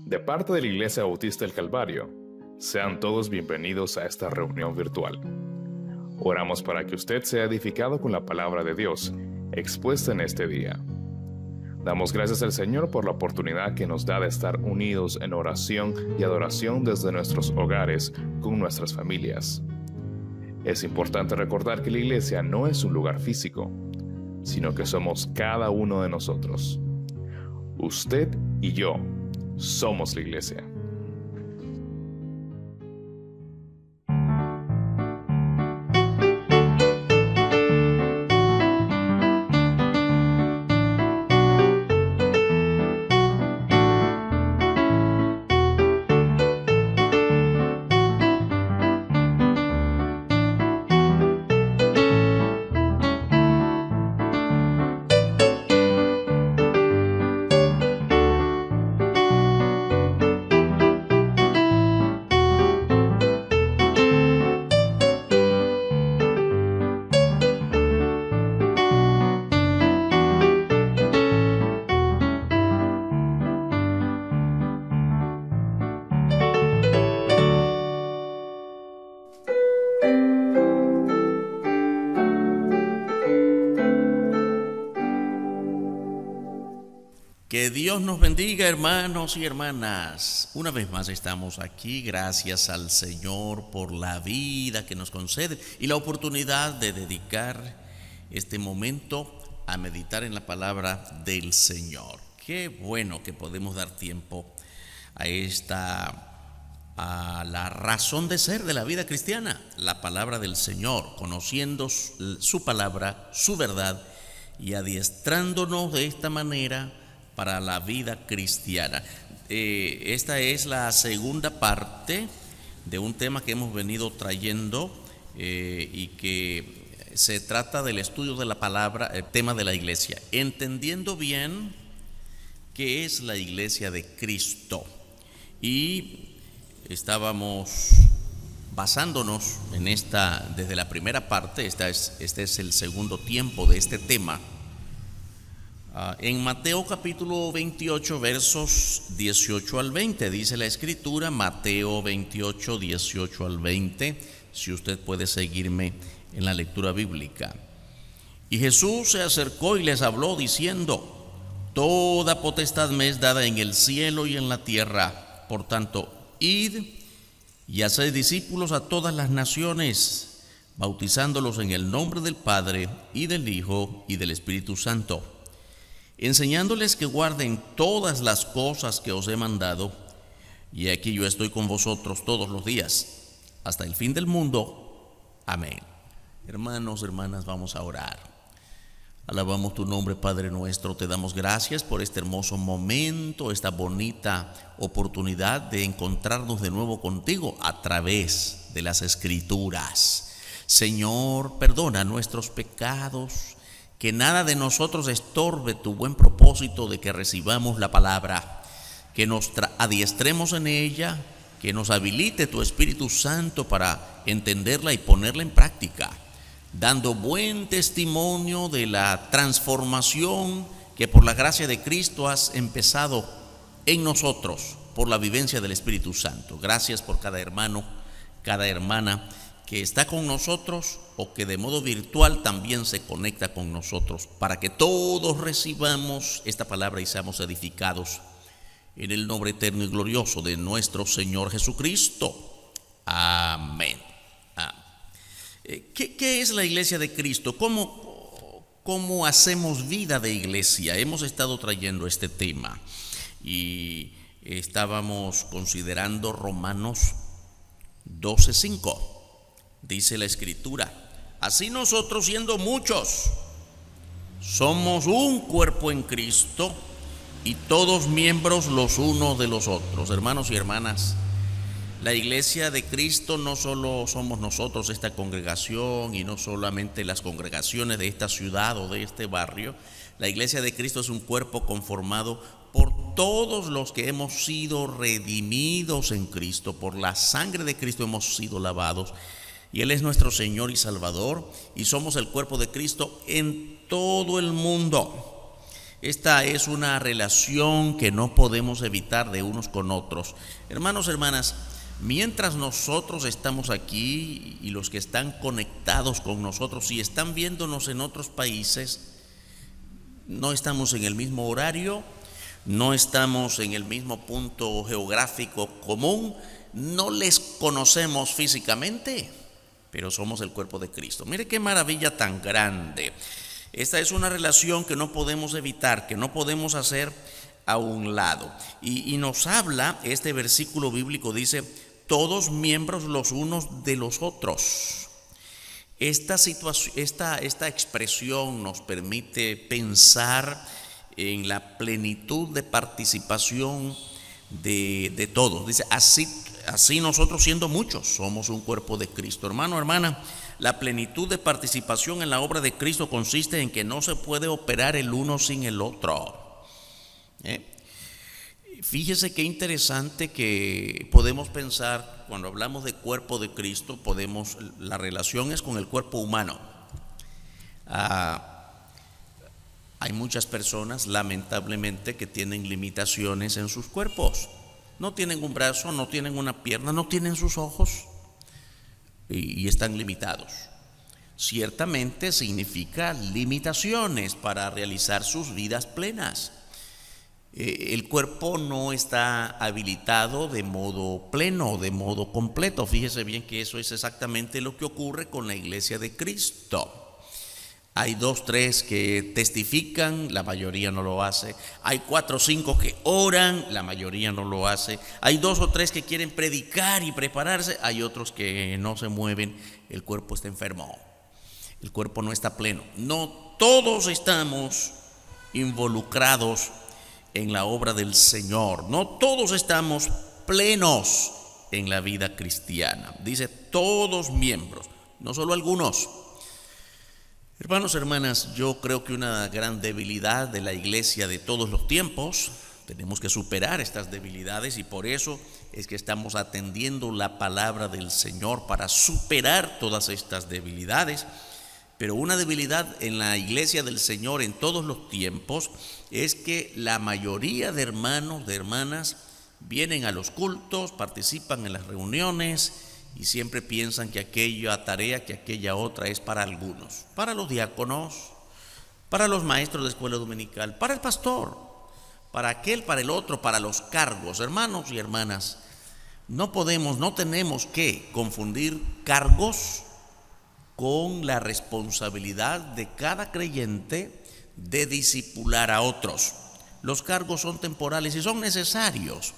De parte de la Iglesia Bautista del Calvario, sean todos bienvenidos a esta reunión virtual. Oramos para que usted sea edificado con la palabra de Dios expuesta en este día. Damos gracias al Señor por la oportunidad que nos da de estar unidos en oración y adoración desde nuestros hogares con nuestras familias. Es importante recordar que la iglesia no es un lugar físico, sino que somos cada uno de nosotros. Usted y yo somos la iglesia. Que Dios nos bendiga, hermanos y hermanas. Una vez más estamos aquí, gracias al Señor por la vida que nos concede y la oportunidad de dedicar este momento a meditar en la palabra del Señor. Qué bueno que podemos dar tiempo a la razón de ser de la vida cristiana, la palabra del Señor, conociendo su palabra, su verdad y adiestrándonos de esta manera para la vida cristiana. Esta es la segunda parte de un tema que hemos venido trayendo y que se trata del estudio de la palabra, el tema de la iglesia, entendiendo bien qué es la iglesia de Cristo. Y estábamos basándonos en desde la primera parte, este es el segundo tiempo de este tema. En Mateo capítulo 28 versos 18 al 20 dice la escritura, Mateo 28, 18 al 20, si usted puede seguirme en la lectura bíblica. Y Jesús se acercó y les habló diciendo: toda potestad me es dada en el cielo y en la tierra. Por tanto, id y haced discípulos a todas las naciones, bautizándolos en el nombre del Padre y del Hijo y del Espíritu Santo, enseñándoles que guarden todas las cosas que os he mandado, y aquí yo estoy con vosotros todos los días, hasta el fin del mundo. Amén. Hermanos, hermanas, vamos a orar. Alabamos tu nombre, Padre nuestro, te damos gracias por este hermoso momento, esta bonita oportunidad de encontrarnos de nuevo contigo a través de las Escrituras. Señor, perdona nuestros pecados, que nada de nosotros estorbe tu buen propósito de que recibamos la palabra, que nos adiestremos en ella, que nos habilite tu Espíritu Santo para entenderla y ponerla en práctica, dando buen testimonio de la transformación que por la gracia de Cristo has empezado en nosotros, por la vivencia del Espíritu Santo. Gracias por cada hermano, cada hermana que está con nosotros o que de modo virtual también se conecta con nosotros, para que todos recibamos esta palabra y seamos edificados en el nombre eterno y glorioso de nuestro Señor Jesucristo. Amén. ¿Qué es la iglesia de Cristo? ¿Cómo hacemos vida de iglesia? Hemos estado trayendo este tema y estábamos considerando Romanos 12:5. Dice la escritura: así nosotros, siendo muchos, somos un cuerpo en Cristo y todos miembros los unos de los otros. Hermanos y hermanas, la iglesia de Cristo no solo somos nosotros, esta congregación, y no solamente las congregaciones de esta ciudad o de este barrio. La iglesia de Cristo es un cuerpo conformado por todos los que hemos sido redimidos en Cristo. Por la sangre de Cristo hemos sido lavados, y Él es nuestro Señor y Salvador, y somos el cuerpo de Cristo en todo el mundo. Esta es una relación que no podemos evitar de unos con otros. Hermanos, hermanas, mientras nosotros estamos aquí y los que están conectados con nosotros y están viéndonos en otros países, no estamos en el mismo horario, no estamos en el mismo punto geográfico común, no les conocemos físicamente, pero somos el cuerpo de Cristo. Mire qué maravilla tan grande. Esta es una relación que no podemos evitar, que no podemos hacer a un lado. Y nos habla, este versículo bíblico dice, todos miembros los unos de los otros. Esta expresión nos permite pensar en la plenitud de participación de todos. Dice, así nosotros siendo muchos somos un cuerpo de Cristo. Hermano, hermana, la plenitud de participación en la obra de Cristo consiste en que no se puede operar el uno sin el otro. Fíjese qué interesante que podemos pensar cuando hablamos de cuerpo de Cristo, la relación es con el cuerpo humano. Hay muchas personas, lamentablemente, que tienen limitaciones en sus cuerpos. No tienen un brazo, no tienen una pierna, no tienen sus ojos y están limitados. Ciertamente significa limitaciones para realizar sus vidas plenas. El cuerpo no está habilitado de modo pleno, de modo completo. Fíjese bien que eso es exactamente lo que ocurre con la iglesia de Cristo. Hay 2, 3 que testifican, la mayoría no lo hace. Hay 4 o 5 que oran, la mayoría no lo hace. Hay 2 o 3 que quieren predicar y prepararse, hay otros que no se mueven. El cuerpo está enfermo, el cuerpo no está pleno. No todos estamos involucrados en la obra del Señor, no todos estamos plenos en la vida cristiana. Dice todos miembros, no solo algunos. Hermanos, hermanas, yo creo que una gran debilidad de la iglesia de todos los tiempos, tenemos que superar estas debilidades y por eso es que estamos atendiendo la palabra del Señor para superar todas estas debilidades. Pero una debilidad en la iglesia del Señor en todos los tiempos es que la mayoría de hermanos, de hermanas, vienen a los cultos, participan en las reuniones y siempre piensan que aquella tarea, que aquella otra es para algunos, para los diáconos, para los maestros de escuela dominical, para el pastor, para aquel, para el otro, para los cargos. Hermanos y hermanas, no tenemos que confundir cargos con la responsabilidad de cada creyente de discipular a otros. Los cargos son temporales y son necesarios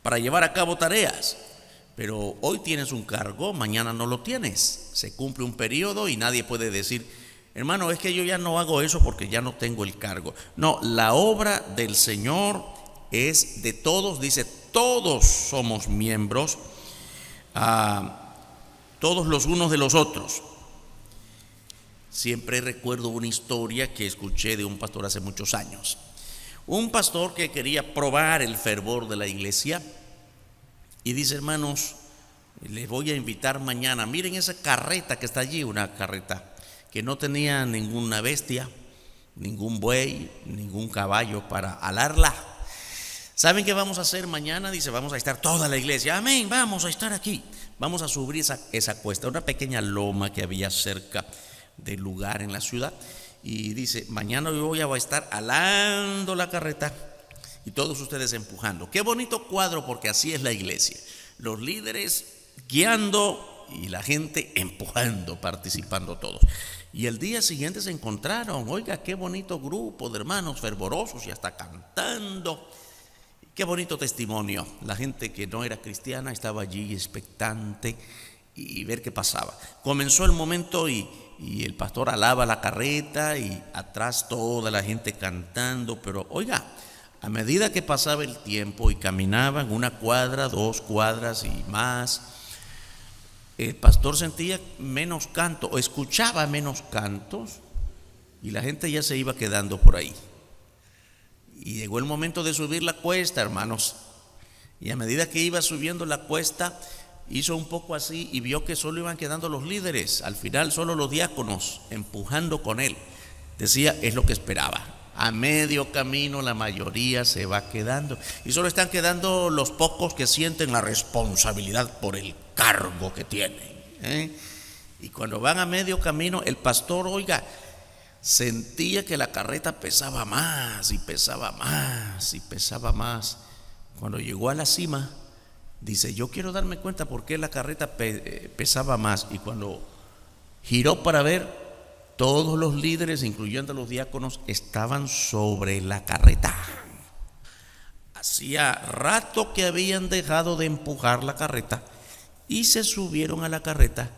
para llevar a cabo tareas. Pero hoy tienes un cargo, mañana no lo tienes. Se cumple un periodo y nadie puede decir, hermano, es que yo ya no hago eso porque ya no tengo el cargo. No, la obra del Señor es de todos, dice, todos somos miembros, todos los unos de los otros. Siempre recuerdo una historia que escuché de un pastor hace muchos años. Un pastor que quería probar el fervor de la iglesia y dice, hermanos, les voy a invitar mañana. Miren esa carreta que está allí, una carreta que no tenía ninguna bestia, ningún buey, ningún caballo para alarla. ¿Saben qué vamos a hacer mañana? Dice, vamos a estar toda la iglesia. Amén, vamos a estar aquí. Vamos a subir esa cuesta, una pequeña loma que había cerca del lugar en la ciudad. Y dice, mañana yo voy a estar alando la carreta y todos ustedes empujando. Qué bonito cuadro, porque así es la iglesia. Los líderes guiando y la gente empujando, participando todos. Y el día siguiente se encontraron, oiga, qué bonito grupo de hermanos fervorosos y hasta cantando. Qué bonito testimonio. La gente que no era cristiana estaba allí expectante y ver qué pasaba. Comenzó el momento y el pastor alaba la carreta y atrás toda la gente cantando. Pero oiga, a medida que pasaba el tiempo y caminaban 1 cuadra, 2 cuadras y más, el pastor sentía menos canto o escuchaba menos cantos y la gente ya se iba quedando por ahí. Y llegó el momento de subir la cuesta, hermanos, y a medida que iba subiendo la cuesta hizo un poco así y vio que solo iban quedando los líderes, al final solo los diáconos empujando con él. Decía, es lo que esperaba, A medio camino la mayoría se va quedando y solo están quedando los pocos que sienten la responsabilidad por el cargo que tienen. Y cuando van a medio camino, el pastor, oiga, sentía que la carreta pesaba más y pesaba más y pesaba más. Cuando llegó a la cima, dice, yo quiero darme cuenta por qué la carreta pesaba más. Y cuando giró para ver, todos los líderes, incluyendo los diáconos, estaban sobre la carreta. Hacía rato que habían dejado de empujar la carreta y se subieron a la carreta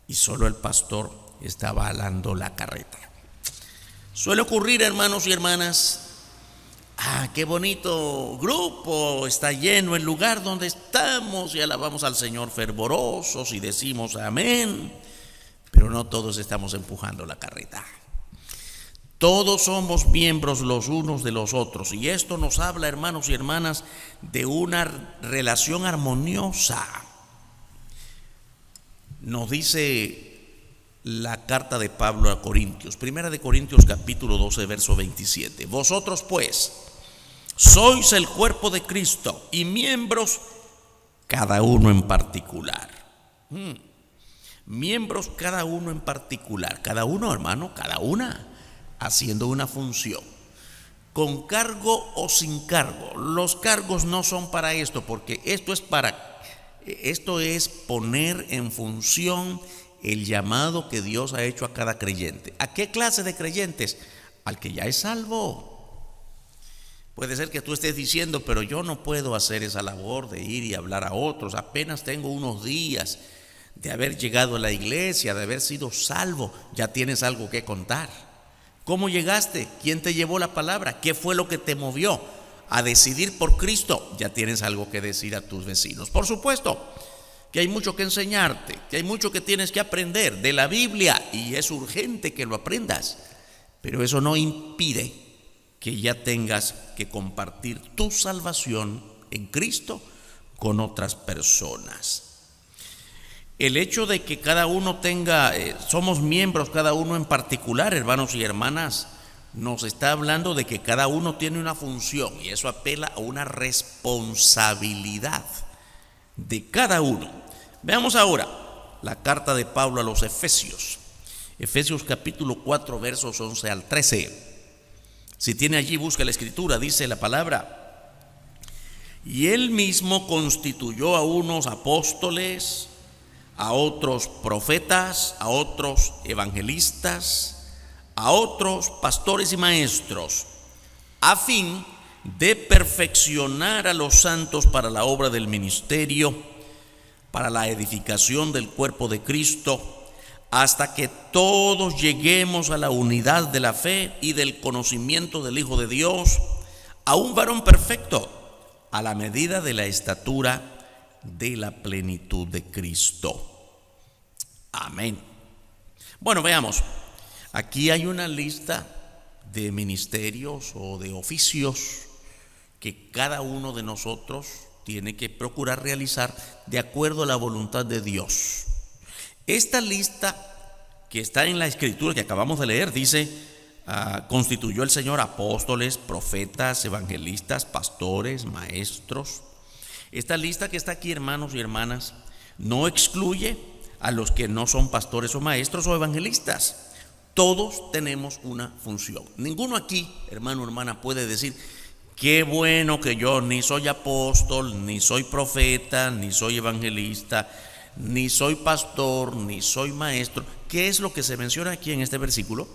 y solo el pastor estaba alando la carreta. Suele ocurrir, hermanos y hermanas, qué bonito grupo, está lleno el lugar donde estamos y alabamos al Señor fervorosos y decimos amén. Pero no todos estamos empujando la carreta. Todos somos miembros los unos de los otros. Y esto nos habla, hermanos y hermanas, de una relación armoniosa. Nos dice la carta de Pablo a Corintios, Primera de Corintios capítulo 12, verso 27. Vosotros pues sois el cuerpo de Cristo y miembros cada uno en particular. Miembros cada uno en particular, cada uno, hermano, cada una haciendo una función, con cargo o sin cargo. Los cargos no son para esto, porque esto es poner en función el llamado que Dios ha hecho a cada creyente. ¿A qué clase de creyentes? Al que ya es salvo. Puede ser que tú estés diciendo, pero yo no puedo hacer esa labor de ir y hablar a otros, apenas tengo unos días de haber llegado a la iglesia, de haber sido salvo, ya tienes algo que contar. ¿Cómo llegaste? ¿Quién te llevó la palabra? ¿Qué fue lo que te movió a decidir por Cristo? Ya tienes algo que decir a tus vecinos. Por supuesto que hay mucho que enseñarte, que hay mucho que tienes que aprender de la Biblia y es urgente que lo aprendas, pero eso no impide que ya tengas que compartir tu salvación en Cristo con otras personas. El hecho de que cada uno somos miembros, cada uno en particular, hermanos y hermanas, nos está hablando de que cada uno tiene una función y eso apela a una responsabilidad de cada uno. Veamos ahora la carta de Pablo a los Efesios. Efesios capítulo 4, versos 11 al 13. Si tiene allí, busca la escritura, dice la palabra: y él mismo constituyó a unos apóstoles, a otros profetas, a otros evangelistas, a otros pastores y maestros, a fin de perfeccionar a los santos para la obra del ministerio, para la edificación del cuerpo de Cristo, hasta que todos lleguemos a la unidad de la fe y del conocimiento del Hijo de Dios, a un varón perfecto, a la medida de la estatura de la plenitud de Cristo. Amén. Bueno, veamos. Aquí hay una lista de ministerios o de oficios que cada uno de nosotros tiene que procurar realizar de acuerdo a la voluntad de Dios. Esta lista que está en la escritura que acabamos de leer dice: constituyó el Señor apóstoles, profetas, evangelistas, pastores, maestros. Esta lista que está aquí, hermanos y hermanas, no excluye a los que no son pastores o maestros o evangelistas. Todos tenemos una función. Ninguno aquí, hermano o hermana, puede decir: qué bueno que yo ni soy apóstol, ni soy profeta, ni soy evangelista, ni soy pastor, ni soy maestro. ¿Qué es lo que se menciona aquí en este versículo?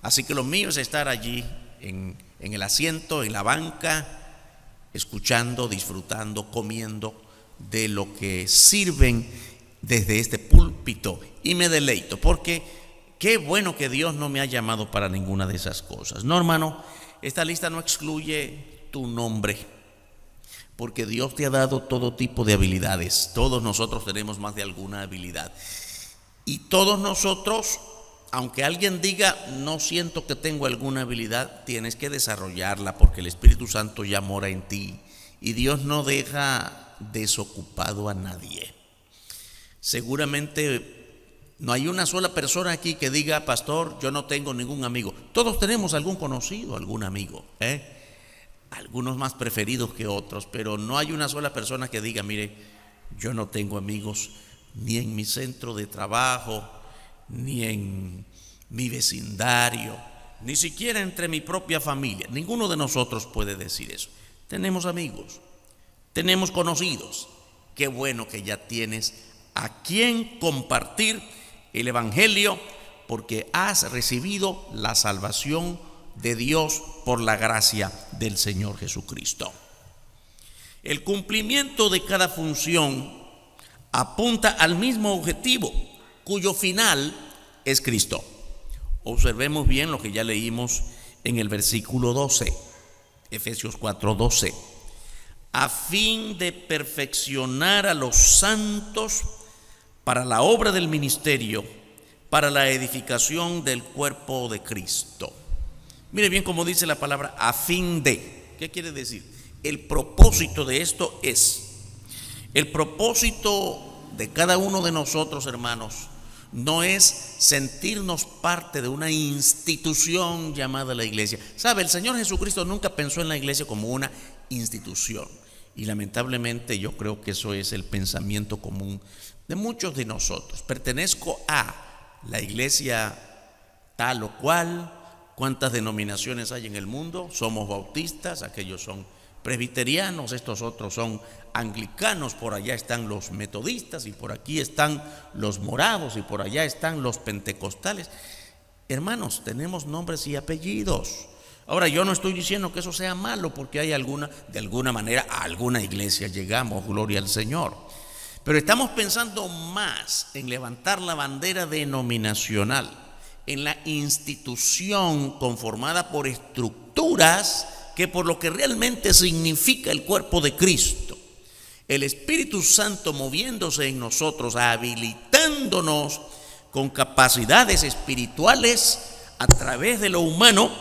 Así que lo mío es estar allí en el asiento, en la banca, escuchando, disfrutando, comiendo de lo que sirven desde este púlpito, y me deleito, porque qué bueno que Dios no me ha llamado para ninguna de esas cosas. No, hermano, esta lista no excluye tu nombre, porque Dios te ha dado todo tipo de habilidades. Todos nosotros tenemos más de alguna habilidad, y todos nosotros, aunque alguien diga no siento que tengo alguna habilidad, tienes que desarrollarla, porque el Espíritu Santo ya mora en ti y Dios no deja desocupado a nadie. Seguramente No hay una sola persona aquí que diga, pastor, yo no tengo ningún amigo. Todos tenemos algún conocido, algún amigo, algunos más preferidos que otros, pero no hay una sola persona que diga, mire, yo no tengo amigos ni en mi centro de trabajo, ni en mi vecindario, ni siquiera entre mi propia familia. Ninguno de nosotros puede decir eso. Tenemos amigos, tenemos conocidos. Qué bueno que ya tienes a quien compartir el Evangelio, porque has recibido la salvación de Dios por la gracia del Señor Jesucristo. El cumplimiento de cada función apunta al mismo objetivo, cuyo final es Cristo. Observemos bien lo que ya leímos en el versículo 12, Efesios 4:12. A fin de perfeccionar a los santos para la obra del ministerio, para la edificación del cuerpo de Cristo. Mire bien cómo dice la palabra a fin de. ¿Qué quiere decir? El propósito de esto es, el propósito de cada uno de nosotros, hermanos, no es sentirnos parte de una institución llamada la iglesia. ¿Sabe? El Señor Jesucristo nunca pensó en la iglesia como una institución. Y lamentablemente yo creo que eso es el pensamiento común de muchos de nosotros. Pertenezco a la iglesia tal o cual. ¿Cuántas denominaciones hay en el mundo? Somos bautistas, aquellos son presbiterianos, estos otros son anglicanos, por allá están los metodistas y por aquí están los morados y por allá están los pentecostales. Hermanos, tenemos nombres y apellidos. Ahora, yo no estoy diciendo que eso sea malo, porque hay de alguna manera a alguna iglesia llegamos, gloria al Señor. Pero estamos pensando más en levantar la bandera denominacional, en la institución conformada por estructuras, que por lo que realmente significa el cuerpo de Cristo. El Espíritu Santo moviéndose en nosotros, habilitándonos con capacidades espirituales a través de lo humano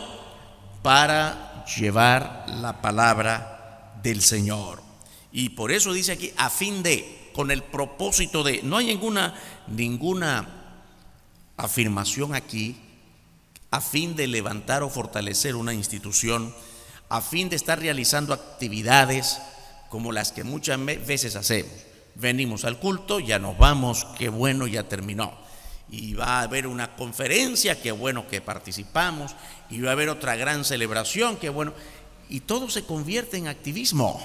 para llevar la palabra del Señor. Y por eso dice aquí, a fin de, con el propósito de, no hay ninguna afirmación aquí, a fin de levantar o fortalecer una institución, a fin de estar realizando actividades como las que muchas veces hacemos. Venimos al culto, ya nos vamos, qué bueno, ya terminó. Y va a haber una conferencia, qué bueno que participamos, y va a haber otra gran celebración, qué bueno. Y todo se convierte en activismo.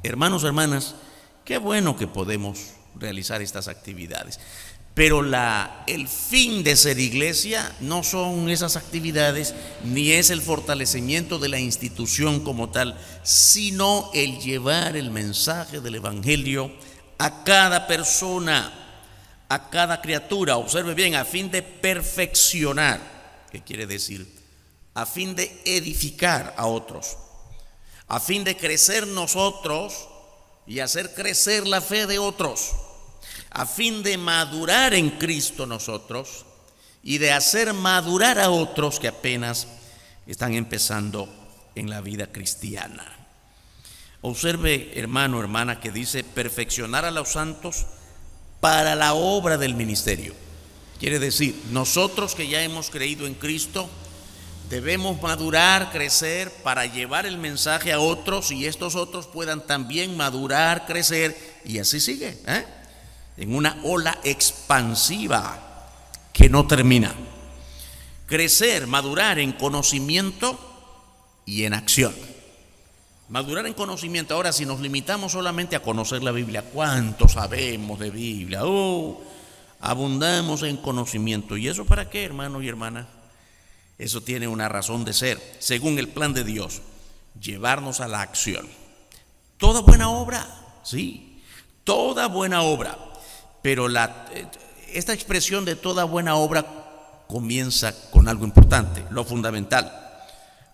Hermanos, hermanas, qué bueno que podemos realizar estas actividades. Pero el fin de ser iglesia no son esas actividades, ni es el fortalecimiento de la institución como tal, sino el llevar el mensaje del Evangelio a cada persona, a cada criatura. Observe bien, a fin de perfeccionar. ¿Qué quiere decir? A fin de edificar a otros, a fin de crecer nosotros y hacer crecer la fe de otros, a fin de madurar en Cristo nosotros y de hacer madurar a otros que apenas están empezando en la vida cristiana. Observe, hermano, hermana, que dice perfeccionar a los santos para la obra del ministerio. Quiere decir, nosotros que ya hemos creído en Cristo debemos madurar, crecer para llevar el mensaje a otros y estos otros puedan también madurar, crecer y así sigue, en una ola expansiva que no termina. Crecer, madurar en conocimiento y en acción. Madurar en conocimiento. Ahora, si nos limitamos solamente a conocer la Biblia, ¿cuánto sabemos de Biblia? Abundamos en conocimiento. ¿Y eso para qué, hermanos y hermanas? Eso tiene una razón de ser, según el plan de Dios, llevarnos a la acción. Toda buena obra, sí, toda buena obra. Pero esta expresión de toda buena obra comienza con algo importante, lo fundamental,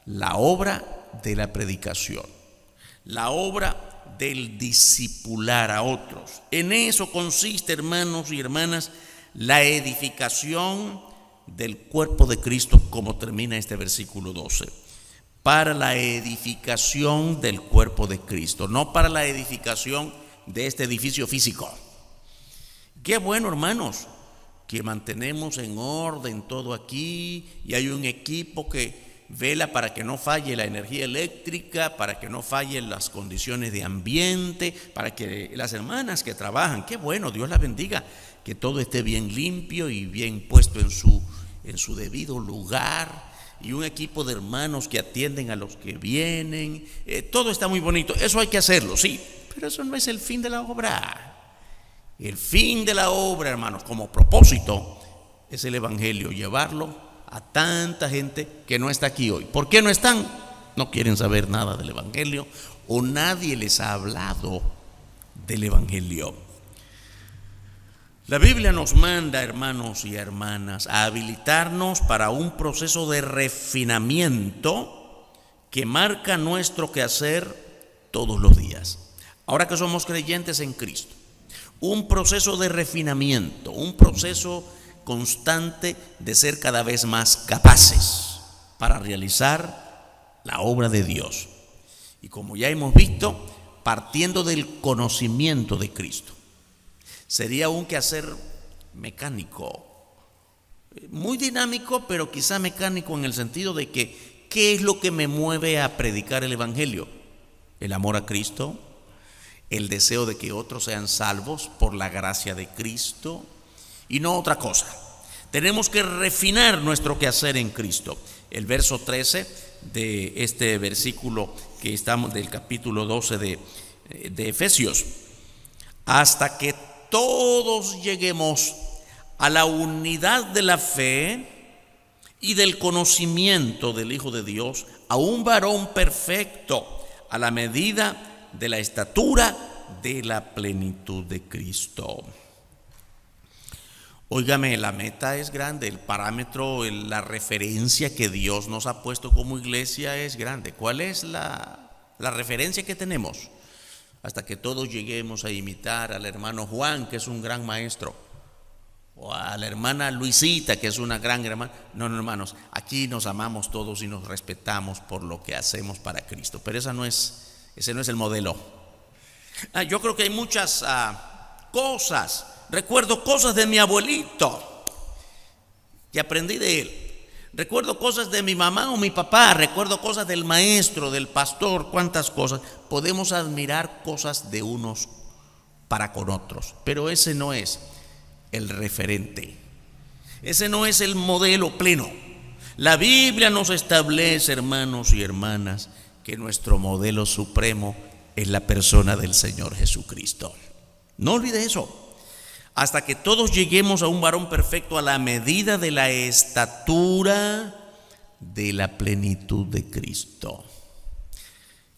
la obra de la predicación, la obra del discipular a otros. En eso consiste, hermanos y hermanas, la edificación del cuerpo de Cristo, como termina este versículo 12. Para la edificación del cuerpo de Cristo, no para la edificación de este edificio físico. Qué bueno, hermanos, que mantenemos en orden todo aquí, y hay un equipo que vela para que no falle la energía eléctrica, para que no fallen las condiciones de ambiente, para que las hermanas que trabajan, qué bueno, Dios las bendiga, que todo esté bien limpio y bien puesto en su debido lugar, y un equipo de hermanos que atienden a los que vienen. Todo está muy bonito, eso hay que hacerlo, sí, pero eso no es el fin de la obra. El fin de la obra, hermanos, como propósito, es el evangelio, llevarlo a tanta gente que no está aquí hoy. ¿Por qué no están? No quieren saber nada del evangelio, o nadie les ha hablado del evangelio. La Biblia nos manda, hermanos y hermanas, a habilitarnos para un proceso de refinamiento que marca nuestro quehacer todos los días. Ahora que somos creyentes en Cristo, un proceso de refinamiento, un proceso constante de ser cada vez más capaces para realizar la obra de Dios. Y como ya hemos visto, partiendo del conocimiento de Cristo. Sería un quehacer mecánico, muy dinámico, pero quizá mecánico en el sentido de que ¿qué es lo que me mueve a predicar el evangelio? El amor a Cristo, el deseo de que otros sean salvos por la gracia de Cristo, y no otra cosa. Tenemos que refinar nuestro quehacer en Cristo. El verso 13 de este versículo que estamos del capítulo 12 de Efesios: hasta que todos lleguemos a la unidad de la fe y del conocimiento del Hijo de Dios, a un varón perfecto, a la medida de la estatura de la plenitud de Cristo. Óigame, la meta es grande, el parámetro, la referencia que Dios nos ha puesto como iglesia es grande. ¿Cuál es la referencia que tenemos? Hasta que todos lleguemos a imitar al hermano Juan, que es un gran maestro, o a la hermana Luisita, que es una gran hermana. No, hermanos, aquí nos amamos todos y nos respetamos por lo que hacemos para Cristo, pero ese no es el modelo. Yo creo que hay muchas cosas. Recuerdo cosas de mi abuelito que aprendí de él. Recuerdo cosas de mi mamá o mi papá. Recuerdo cosas del maestro, del pastor. Cuántas cosas. Podemos admirar cosas de unos para con otros, pero ese no es el referente. Ese no es el modelo pleno. La Biblia nos establece, hermanos y hermanas, que nuestro modelo supremo es la persona del Señor Jesucristo. No olvide eso. Hasta que todos lleguemos a un varón perfecto, a la medida de la estatura de la plenitud de Cristo.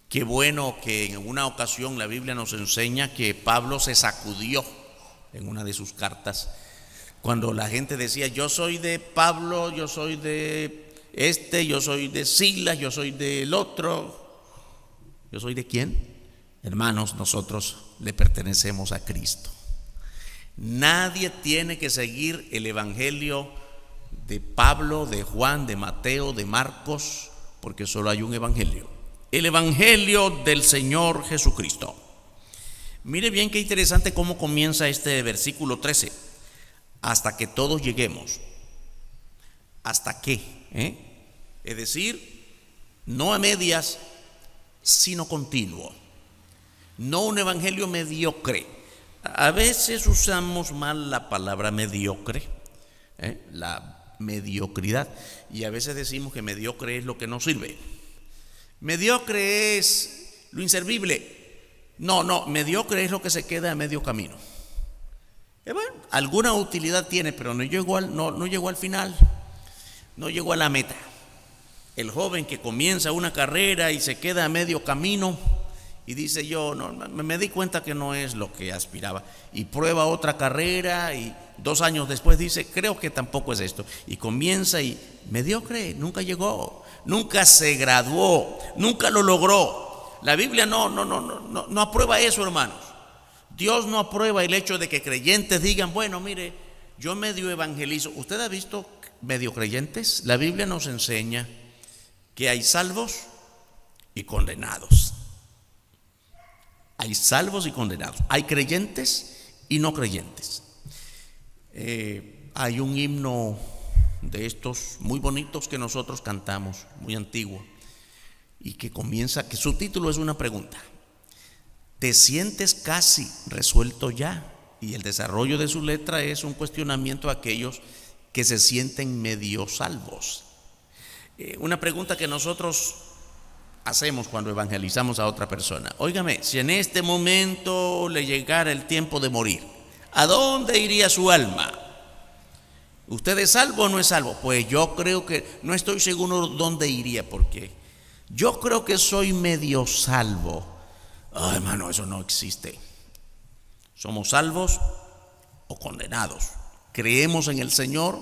Qué bueno que en una ocasión la Biblia nos enseña que Pablo se sacudió en una de sus cartas cuando la gente decía: yo soy de Pablo, yo soy de yo soy de Silas, yo soy del otro. ¿Yo soy de quién? Hermanos, nosotros le pertenecemos a Cristo. Nadie tiene que seguir el evangelio de Pablo, de Juan, de Mateo, de Marcos, porque solo hay un evangelio, el evangelio del Señor Jesucristo. Mire bien qué interesante cómo comienza este versículo 13: hasta que todos lleguemos. ¿Hasta qué? Es decir, no a medias, sino continuo. No un evangelio mediocre. A veces usamos mal la palabra mediocre, la mediocridad, y a veces decimos que mediocre es lo que no sirve. Mediocre es lo inservible. No, mediocre es lo que se queda a medio camino. Bueno, alguna utilidad tiene, pero no llegó al final, no llegó a la meta. El joven que comienza una carrera y se queda a medio camino y dice: yo no, me di cuenta que no es lo que aspiraba, y prueba otra carrera y 2 años después dice: creo que tampoco es esto, y comienza y mediocre, nunca llegó, nunca se graduó, nunca lo logró. La Biblia no aprueba eso, hermanos. Dios no aprueba el hecho de que creyentes digan: bueno, mire, yo medio evangelizo. ¿Usted ha visto medio creyentes? La Biblia nos enseña que hay salvos y condenados. Hay salvos y condenados. Hay creyentes y no creyentes. hay un himno de estos muy bonitos que nosotros cantamos, muy antiguo, y que comienza, que su título es una pregunta: ¿te sientes casi resuelto ya? Y el desarrollo de su letra es un cuestionamiento a aquellos que se sienten medio salvos. Una pregunta que nosotros hacemos cuando evangelizamos a otra persona: óigame, si en este momento le llegara el tiempo de morir, ¿a dónde iría su alma? ¿Usted es salvo o no es salvo? Pues yo creo que no estoy seguro dónde iría, porque yo creo que soy medio salvo. Ay, hermano, eso no existe. Somos salvos o condenados. Creemos en el Señor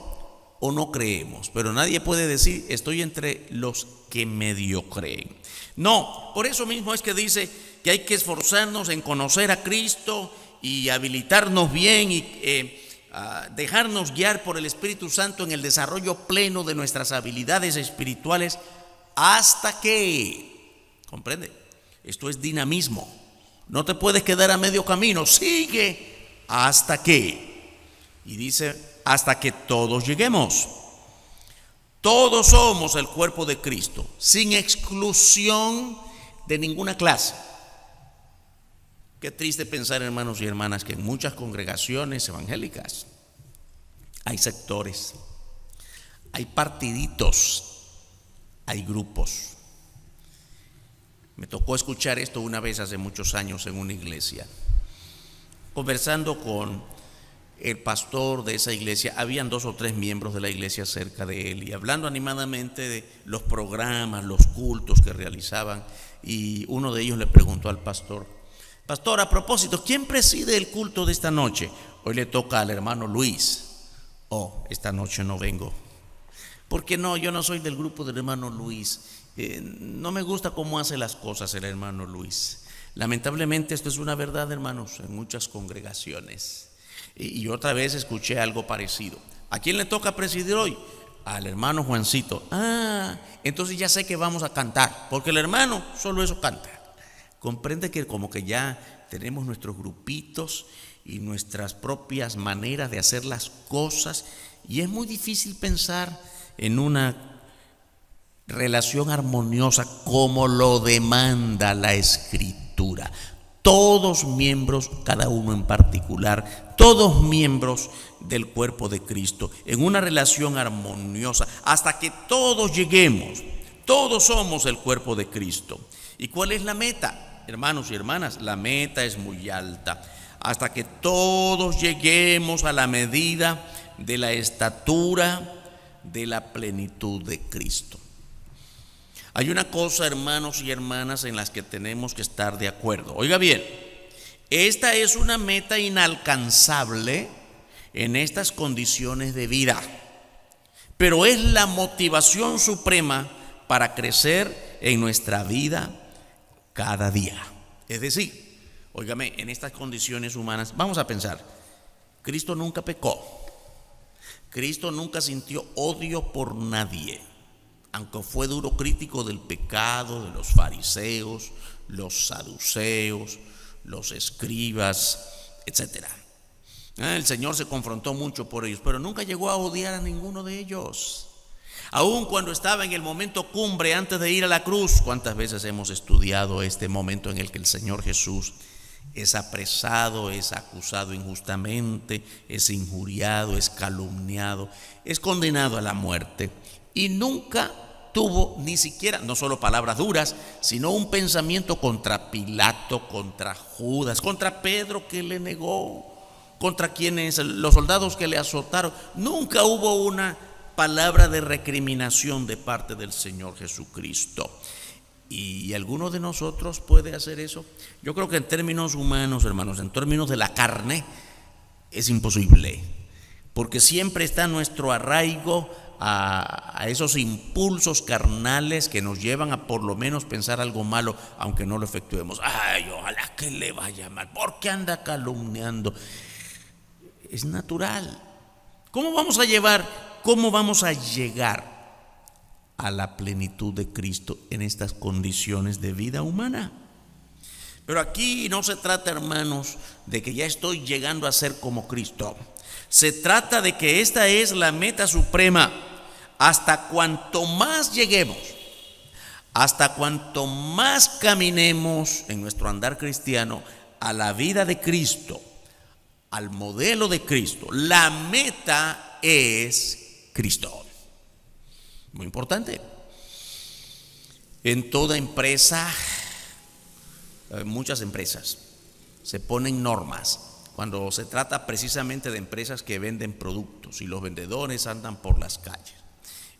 o no creemos, pero nadie puede decir estoy entre los que medio creen. No, por eso mismo es que dice que hay que esforzarnos en conocer a Cristo y habilitarnos bien y dejarnos guiar por el Espíritu Santo en el desarrollo pleno de nuestras habilidades espirituales hasta que, ¿comprende? Esto es dinamismo. No te puedes quedar a medio camino, sigue hasta que. Y dice, hasta que todos lleguemos. Todos somos el cuerpo de Cristo, sin exclusión de ninguna clase. Qué triste pensar, hermanos y hermanas, que en muchas congregaciones evangélicas hay sectores, hay partiditos, hay grupos. Me tocó escuchar esto una vez hace muchos años en una iglesia. Conversando con el pastor de esa iglesia, habían 2 o 3 miembros de la iglesia cerca de él, y hablando animadamente de los programas, los cultos que realizaban, y uno de ellos le preguntó al pastor: pastor, a propósito, ¿quién preside el culto de esta noche? Hoy le toca al hermano Luis. Oh, esta noche no vengo. ¿Por qué no? Yo no soy del grupo del hermano Luis. No me gusta cómo hace las cosas el hermano Luis. Lamentablemente esto es una verdad, hermanos, en muchas congregaciones. Y otra vez escuché algo parecido. ¿A quién le toca presidir hoy? Al hermano Juancito. Entonces ya sé que vamos a cantar, porque el hermano solo eso canta. Comprende que como que ya tenemos nuestros grupitos y nuestras propias maneras de hacer las cosas, y es muy difícil pensar en una relación armoniosa como lo demanda la Escritura. Todos miembros, cada uno en particular, todos miembros del cuerpo de Cristo, en una relación armoniosa, hasta que todos lleguemos. Todos somos el cuerpo de Cristo. ¿Y cuál es la meta? Hermanos y hermanas, la meta es muy alta. Hasta que todos lleguemos a la medida de la estatura de la plenitud de Cristo. Hay una cosa, hermanos y hermanas, en las que tenemos que estar de acuerdo. Oiga bien, esta es una meta inalcanzable en estas condiciones de vida, pero es la motivación suprema para crecer en nuestra vida cada día. Es decir, óigame, en estas condiciones humanas, vamos a pensar, Cristo nunca pecó, Cristo nunca sintió odio por nadie, aunque fue duro crítico del pecado de los fariseos, los saduceos, los escribas, etc. El Señor se confrontó mucho por ellos, pero nunca llegó a odiar a ninguno de ellos. Aun cuando estaba en el momento cumbre antes de ir a la cruz, ¿cuántas veces hemos estudiado este momento en el que el Señor Jesús es apresado, es acusado injustamente, es injuriado, es calumniado, es condenado a la muerte? Y nunca tuvo ni siquiera, no solo palabras duras, sino un pensamiento contra Pilato, contra Judas, contra Pedro que le negó, contra quienes, los soldados que le azotaron. Nunca hubo una palabra de recriminación de parte del Señor Jesucristo. ¿Y alguno de nosotros puede hacer eso? Yo creo que en términos humanos, hermanos, en términos de la carne, es imposible, porque siempre está nuestro arraigo a esos impulsos carnales que nos llevan a por lo menos pensar algo malo, aunque no lo efectuemos. Ay, ojalá que le vaya mal, ¿por qué anda calumniando? Es natural. ¿Cómo vamos a llegar a la plenitud de Cristo en estas condiciones de vida humana? Pero aquí no se trata, hermanos, de que ya estoy llegando a ser como Cristo. Se trata de que esta es la meta suprema. Hasta cuanto más lleguemos, hasta cuanto más caminemos en nuestro andar cristiano a la vida de Cristo, al modelo de Cristo, la meta es Cristo. Muy importante. En toda empresa, muchas empresas, se ponen normas cuando se trata precisamente de empresas que venden productos y los vendedores andan por las calles.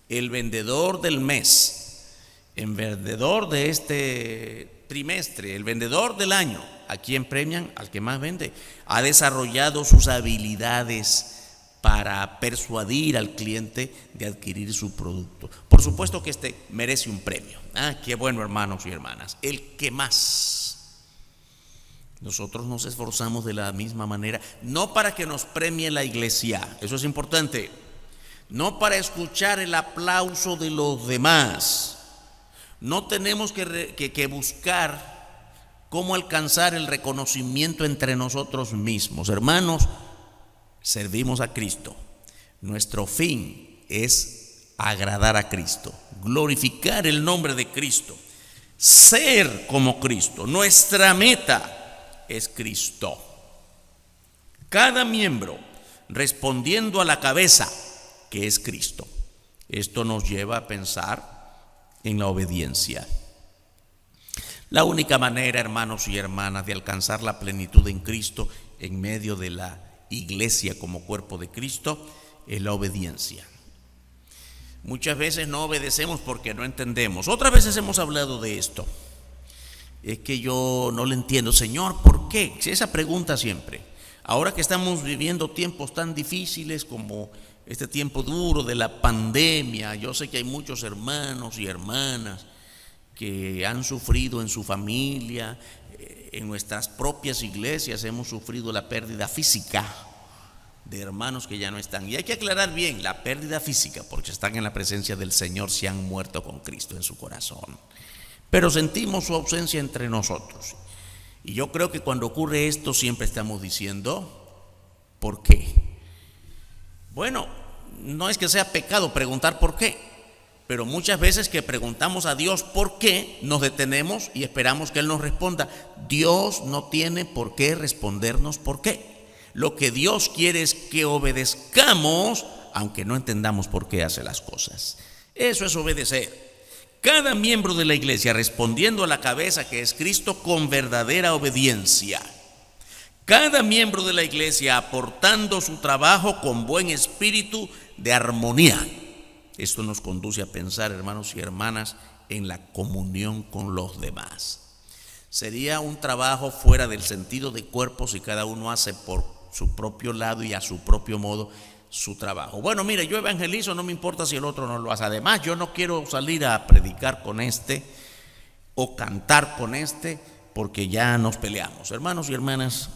El vendedor del mes, el vendedor de este trimestre, el vendedor del año, ¿a quién premian? Al que más vende. Ha desarrollado sus habilidades para persuadir al cliente de adquirir su producto. Por supuesto que este merece un premio. Qué bueno, hermanos y hermanas. El que más. Nosotros nos esforzamos de la misma manera, no para que nos premie la iglesia, eso es importante, no para escuchar el aplauso de los demás. No tenemos que buscar cómo alcanzar el reconocimiento entre nosotros mismos. Hermanos, servimos a Cristo. Nuestro fin es agradar a Cristo, glorificar el nombre de Cristo, ser como Cristo. Nuestra meta es Cristo. Cada miembro respondiendo a la cabeza, que es Cristo. Esto nos lleva a pensar en la obediencia. La única manera, hermanos y hermanas, de alcanzar la plenitud en Cristo en medio de la iglesia como cuerpo de Cristo es la obediencia. Muchas veces no obedecemos porque no entendemos. Otras veces hemos hablado de esto. Es que yo no le entiendo, Señor, ¿por qué? Esa pregunta siempre. Ahora que estamos viviendo tiempos tan difíciles como este tiempo duro de la pandemia, yo sé que hay muchos hermanos y hermanas que han sufrido en su familia, en nuestras propias iglesias hemos sufrido la pérdida física de hermanos que ya no están. Y hay que aclarar bien, la pérdida física, porque están en la presencia del Señor, se han muerto con Cristo en su corazón. Pero sentimos su ausencia entre nosotros. Y yo creo que cuando ocurre esto siempre estamos diciendo, ¿por qué? Bueno, no es que sea pecado preguntar por qué, pero muchas veces que preguntamos a Dios por qué, nos detenemos y esperamos que Él nos responda. Dios no tiene por qué respondernos por qué. Lo que Dios quiere es que obedezcamos, aunque no entendamos por qué hace las cosas. Eso es obedecer. Cada miembro de la iglesia respondiendo a la cabeza, que es Cristo, con verdadera obediencia. Cada miembro de la iglesia aportando su trabajo con buen espíritu de armonía. Esto nos conduce a pensar, hermanos y hermanas, en la comunión con los demás. Sería un trabajo fuera del sentido de cuerpo si cada uno hace por su propio lado y a su propio modo su trabajo. Bueno, mire, yo evangelizo, no me importa si el otro no lo hace. Además, yo no quiero salir a predicar con este o cantar con este porque ya nos peleamos. Hermanos y hermanas,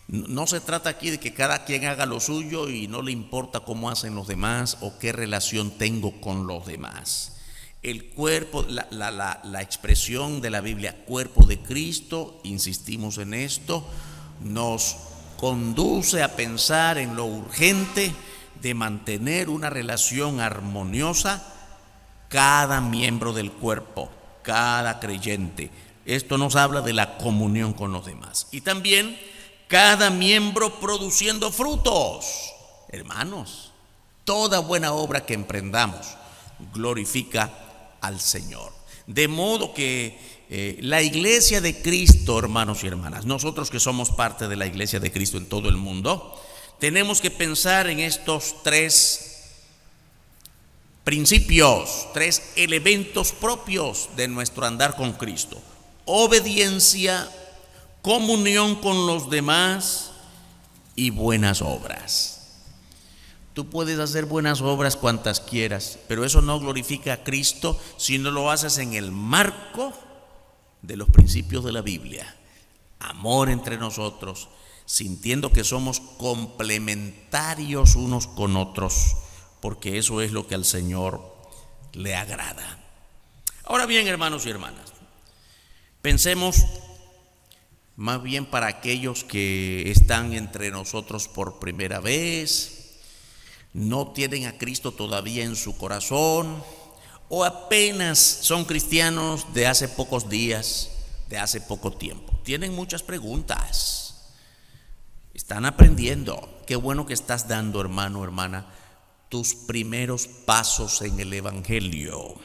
no se trata aquí de que cada quien haga lo suyo y no le importa cómo hacen los demás o qué relación tengo con los demás. El cuerpo, la expresión de la Biblia, cuerpo de Cristo, insistimos en esto, nos conduce a pensar en lo urgente de mantener una relación armoniosa cada miembro del cuerpo, cada creyente. Esto nos habla de la comunión con los demás. Y también cada miembro produciendo frutos. Hermanos, toda buena obra que emprendamos glorifica al Señor. De modo que la iglesia de Cristo, hermanos y hermanas, nosotros que somos parte de la iglesia de Cristo en todo el mundo, tenemos que pensar en estos tres principios, tres elementos propios de nuestro andar con Cristo: obediencia, comunión con los demás y buenas obras. Tú puedes hacer buenas obras cuantas quieras, pero eso no glorifica a Cristo si no lo haces en el marco de los principios de la Biblia. Amor entre nosotros, sintiendo que somos complementarios unos con otros, porque eso es lo que al Señor le agrada. Ahora bien, hermanos y hermanas, pensemos más bien para aquellos que están entre nosotros por primera vez, no tienen a Cristo todavía en su corazón, o apenas son cristianos de hace pocos días, de hace poco tiempo. Tienen muchas preguntas, están aprendiendo. Qué bueno que estás dando, hermano, hermana, tus primeros pasos en el Evangelio.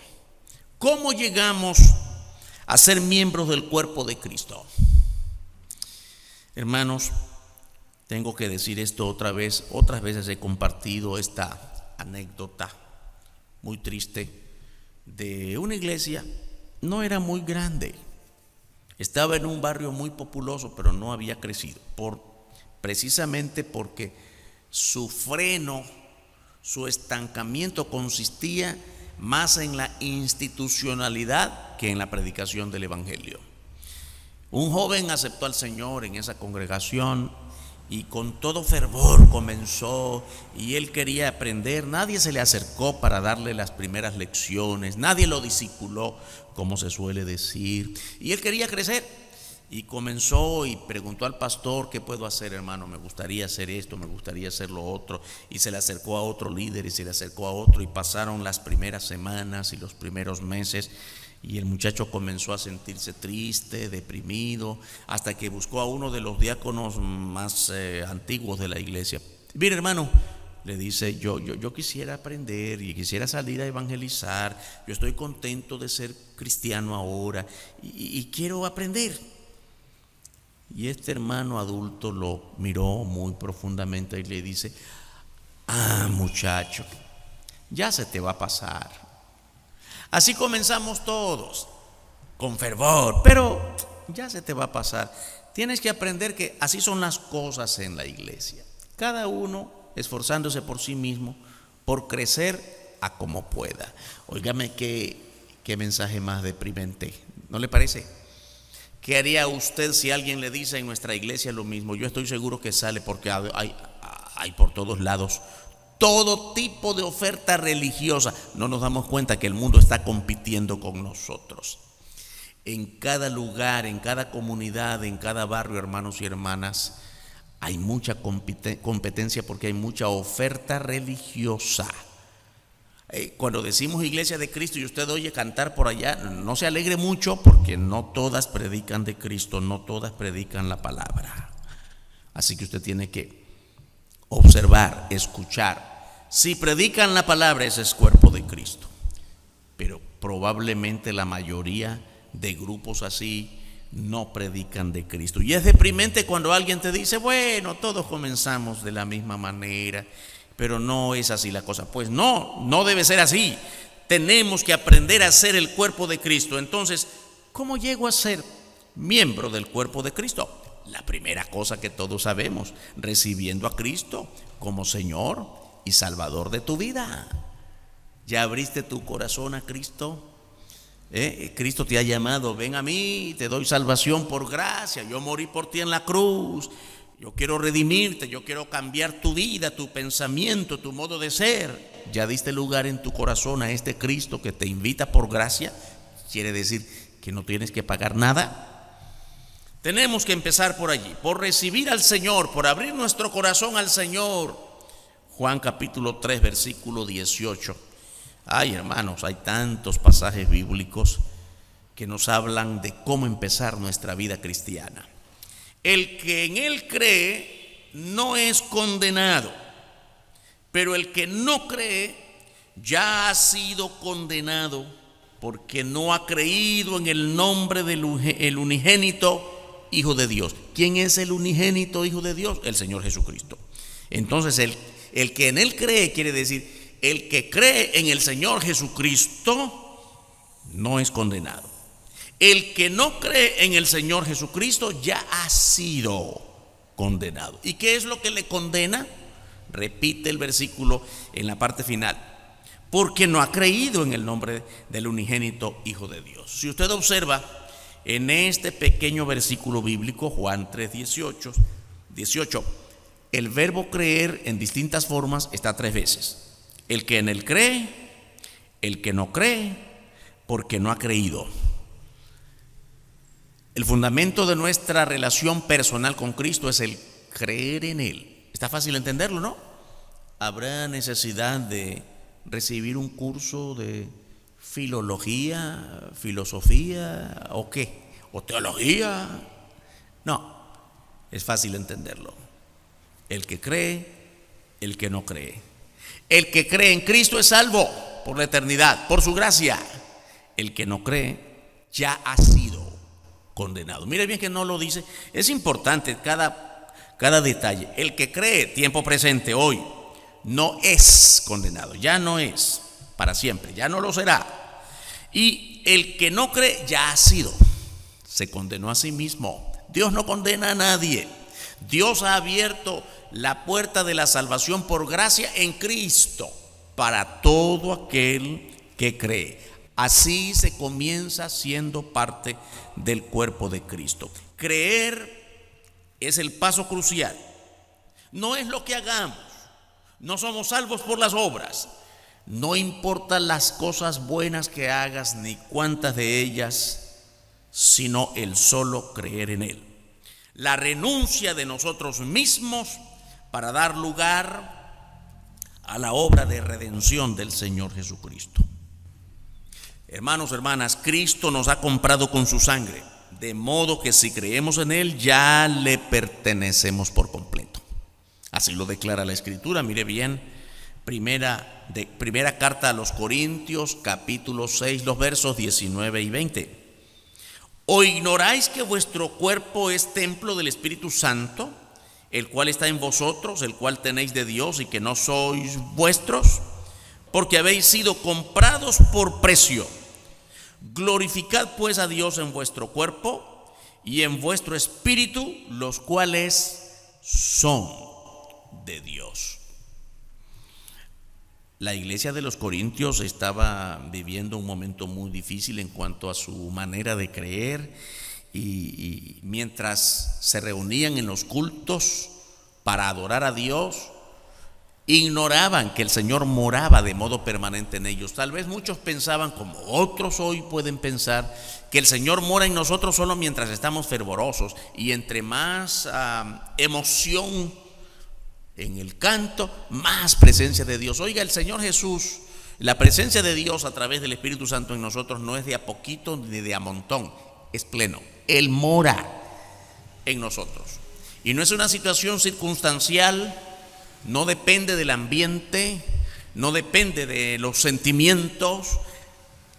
¿Cómo llegamos a ser miembros del cuerpo de Cristo? Hermanos, tengo que decir esto otra vez. Otras veces he compartido esta anécdota muy triste de una iglesia. No era muy grande, estaba en un barrio muy populoso, pero no había crecido, precisamente porque su freno, su estancamiento consistía más en la institucionalidad que en la predicación del Evangelio. Un joven aceptó al Señor en esa congregación y con todo fervor comenzó, y él quería aprender. Nadie se le acercó para darle las primeras lecciones, nadie lo discipuló, como se suele decir, y él quería crecer. Y comenzó y preguntó al pastor: ¿qué puedo hacer, hermano? Me gustaría hacer esto, me gustaría hacer lo otro. Y se le acercó a otro líder y se le acercó a otro, y pasaron las primeras semanas y los primeros meses, y el muchacho comenzó a sentirse triste, deprimido, hasta que buscó a uno de los diáconos más antiguos de la iglesia. Mire, hermano, le dice, yo quisiera aprender y quisiera salir a evangelizar. Yo estoy contento de ser cristiano ahora y quiero aprender. Y este hermano adulto lo miró muy profundamente y le dice: muchacho, ya se te va a pasar. Así comenzamos todos, con fervor, pero ya se te va a pasar. Tienes que aprender que así son las cosas en la iglesia. Cada uno esforzándose por sí mismo, por crecer a como pueda. Óigame, qué mensaje más deprimente, ¿no le parece? ¿Qué haría usted si alguien le dice en nuestra iglesia lo mismo? Yo estoy seguro que sale, porque hay por todos lados todo tipo de oferta religiosa. No nos damos cuenta que el mundo está compitiendo con nosotros. En cada lugar, en cada comunidad, en cada barrio, hermanos y hermanas, hay mucha competencia, porque hay mucha oferta religiosa. Cuando decimos Iglesia de Cristo y usted oye cantar por allá, no se alegre mucho, porque no todas predican de Cristo, no todas predican la palabra. Así que usted tiene que observar, escuchar. Si predican la palabra, ese es cuerpo de Cristo. Pero probablemente la mayoría de grupos así no predican de Cristo. Y es deprimente cuando alguien te dice: bueno, todos comenzamos de la misma manera, pero no es así la cosa. Pues no debe ser así. Tenemos que aprender a ser el cuerpo de Cristo. Entonces, ¿cómo llego a ser miembro del cuerpo de Cristo? La primera cosa que todos sabemos: recibiendo a Cristo como Señor y Salvador de tu vida. ¿Ya abriste tu corazón a Cristo? Cristo te ha llamado: ven a mí, te doy salvación por gracia, yo morí por ti en la cruz, yo quiero redimirte, yo quiero cambiar tu vida, tu pensamiento, tu modo de ser. ¿Ya diste lugar en tu corazón a este Cristo que te invita por gracia? Quiere decir que no tienes que pagar nada. Tenemos que empezar por allí, por recibir al Señor, por abrir nuestro corazón al Señor. Juan capítulo 3, versículo 18. Ay, hermanos, hay tantos pasajes bíblicos que nos hablan de cómo empezar nuestra vida cristiana. El que en Él cree no es condenado, pero el que no cree ya ha sido condenado, porque no ha creído en el nombre del unigénito Hijo de Dios. ¿Quién es el unigénito Hijo de Dios? El Señor Jesucristo. Entonces el que en Él cree, quiere decir, el que cree en el Señor Jesucristo no es condenado. El que no cree en el Señor Jesucristo ya ha sido condenado. ¿Y qué es lo que le condena? Repite el versículo en la parte final: porque no ha creído en el nombre del unigénito Hijo de Dios. Si usted observa en este pequeño versículo bíblico, Juan 3, 18, el verbo creer en distintas formas está 3 veces. El que en Él cree, el que no cree, porque no ha creído. El fundamento de nuestra relación personal con Cristo es el creer en Él. Está fácil entenderlo, ¿no? ¿Habrá necesidad de recibir un curso de filología, filosofía o qué? ¿O teología? No, es fácil entenderlo. El que cree, el que no cree. El que cree en Cristo es salvo por la eternidad, por su gracia. El que no cree ya ha sido condenado. Mire bien que no lo dice. Es importante cada detalle. El que cree, tiempo presente, hoy, no es condenado, ya no es para siempre, ya no lo será. Y el que no cree ya ha sido, se condenó a sí mismo. Dios no condena a nadie. Dios ha abierto la puerta de la salvación por gracia en Cristo para todo aquel que cree. Así se comienza siendo parte del cuerpo de Cristo. Creer es el paso crucial. No es lo que hagamos. No somos salvos por las obras. No importa las cosas buenas que hagas ni cuántas de ellas, sino el solo creer en Él. La renuncia de nosotros mismos para dar lugar a la obra de redención del Señor Jesucristo. Hermanos, hermanas, Cristo nos ha comprado con su sangre, de modo que si creemos en Él ya le pertenecemos por completo. Así lo declara la Escritura. Mire bien, primera carta a los Corintios, capítulo 6, los versos 19 y 20. ¿O ignoráis que vuestro cuerpo es templo del Espíritu Santo, el cual está en vosotros, el cual tenéis de Dios y que no sois vuestros? Porque habéis sido comprados por precio. Glorificad pues a Dios en vuestro cuerpo y en vuestro espíritu, los cuales son de Dios. La iglesia de los Corintios estaba viviendo un momento muy difícil en cuanto a su manera de creer, y mientras se reunían en los cultos para adorar a Dios, ignoraban que el Señor moraba de modo permanente en ellos. Tal vez muchos pensaban, como otros hoy pueden pensar, que el Señor mora en nosotros solo mientras estamos fervorosos, y entre más emoción en el canto, más presencia de Dios. Oiga, el Señor Jesús, la presencia de Dios a través del Espíritu Santo en nosotros no es de a poquito ni de a montón, es pleno. Él mora en nosotros. Y no es una situación circunstancial, no depende del ambiente, no depende de los sentimientos,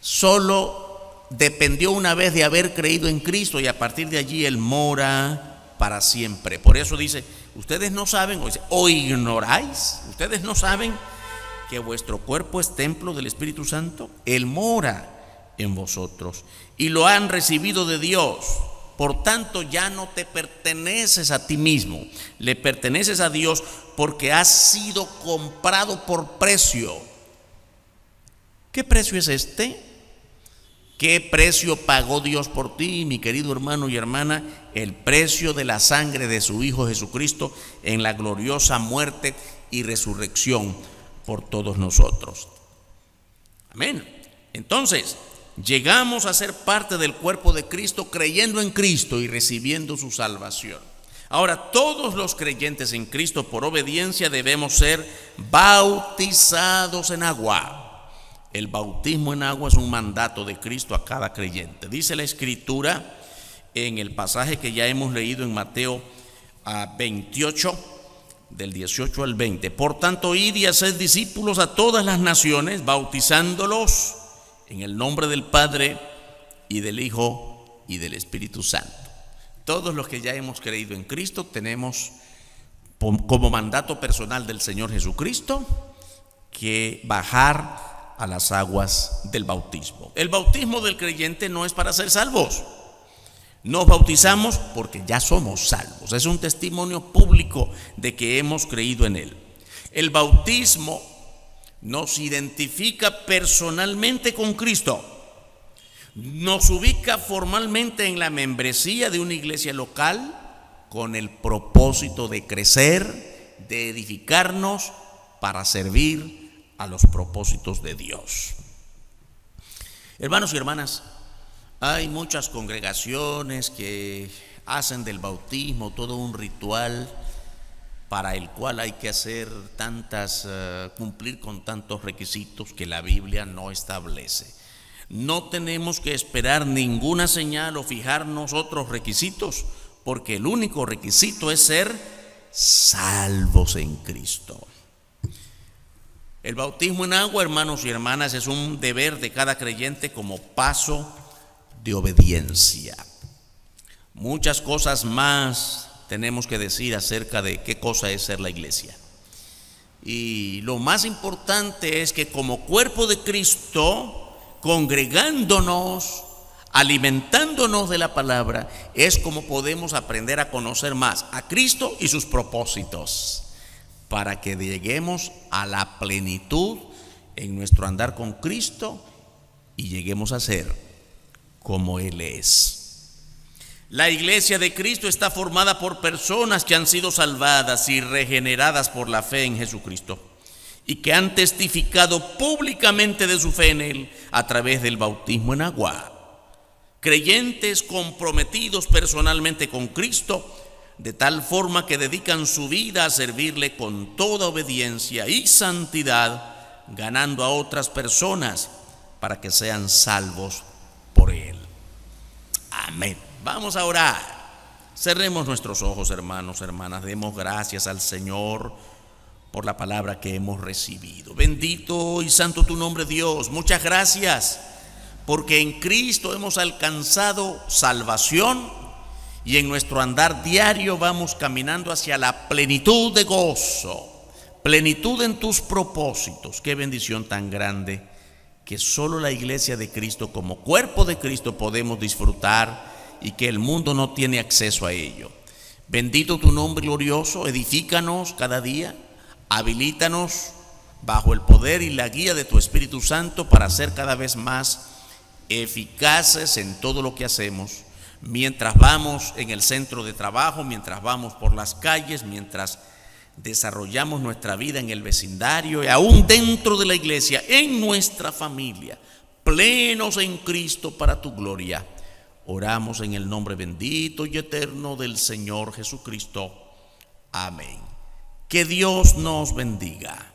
solo dependió una vez de haber creído en Cristo, y a partir de allí Él mora para siempre. Por eso dice, ustedes no saben, o ignoráis, ustedes no saben que vuestro cuerpo es templo del Espíritu Santo. Él mora en vosotros y lo han recibido de Dios. Por tanto, ya no te perteneces a ti mismo, le perteneces a Dios, porque has sido comprado por precio. ¿Qué precio es este? ¿Qué precio pagó Dios por ti, mi querido hermano y hermana? El precio de la sangre de su Hijo Jesucristo en la gloriosa muerte y resurrección por todos nosotros. Amén. Entonces, llegamos a ser parte del cuerpo de Cristo creyendo en Cristo y recibiendo su salvación. Ahora, todos los creyentes en Cristo, por obediencia, debemos ser bautizados en agua. El bautismo en agua es un mandato de Cristo a cada creyente. Dice la Escritura en el pasaje que ya hemos leído en Mateo 28, del 18 al 20. Por tanto, id y haced discípulos a todas las naciones, bautizándolos en el nombre del Padre y del Hijo y del Espíritu Santo. Todos los que ya hemos creído en Cristo tenemos como mandato personal del Señor Jesucristo que bajar a las aguas del bautismo. El bautismo del creyente no es para ser salvos. Nos bautizamos porque ya somos salvos. Es un testimonio público de que hemos creído en Él. El bautismo nos identifica personalmente con Cristo. Nos ubica formalmente en la membresía de una iglesia local con el propósito de crecer, de edificarnos para servir a los propósitos de Dios. Hermanos y hermanas, Hay muchas congregaciones que hacen del bautismo todo un ritual para el cual hay que hacer cumplir con tantos requisitos que la Biblia no establece. No tenemos que esperar ninguna señal o fijarnos otros requisitos, porque el único requisito es ser salvos en Cristo. El bautismo en agua, hermanos y hermanas, es un deber de cada creyente como paso de obediencia. Muchas cosas más tenemos que decir acerca de qué cosa es ser la iglesia. Y lo más importante es que como cuerpo de Cristo, congregándonos, alimentándonos de la palabra, es como podemos aprender a conocer más a Cristo y sus propósitos, para que lleguemos a la plenitud en nuestro andar con Cristo y lleguemos a ser como Él es. La iglesia de Cristo está formada por personas que han sido salvadas y regeneradas por la fe en Jesucristo y que han testificado públicamente de su fe en Él a través del bautismo en agua. Creyentes comprometidos personalmente con Cristo, de tal forma que dedican su vida a servirle con toda obediencia y santidad, ganando a otras personas para que sean salvos por Él. Amén. Vamos a orar. Cerremos nuestros ojos, hermanos, hermanas. Demos gracias al Señor por la palabra que hemos recibido. Bendito y santo tu nombre, Dios. Muchas gracias, porque en Cristo hemos alcanzado salvación y en nuestro andar diario vamos caminando hacia la plenitud de gozo, plenitud en tus propósitos. Qué bendición tan grande que solo la iglesia de Cristo, como cuerpo de Cristo, podemos disfrutar y que el mundo no tiene acceso a ello. Bendito tu nombre glorioso. Edifícanos cada día, habilítanos bajo el poder y la guía de tu Espíritu Santo para ser cada vez más eficaces en todo lo que hacemos, mientras vamos en el centro de trabajo, mientras vamos por las calles, mientras desarrollamos nuestra vida en el vecindario y aún dentro de la iglesia, en nuestra familia, plenos en Cristo para tu gloria. Oramos en el nombre bendito y eterno del Señor Jesucristo. Amén. Que Dios nos bendiga.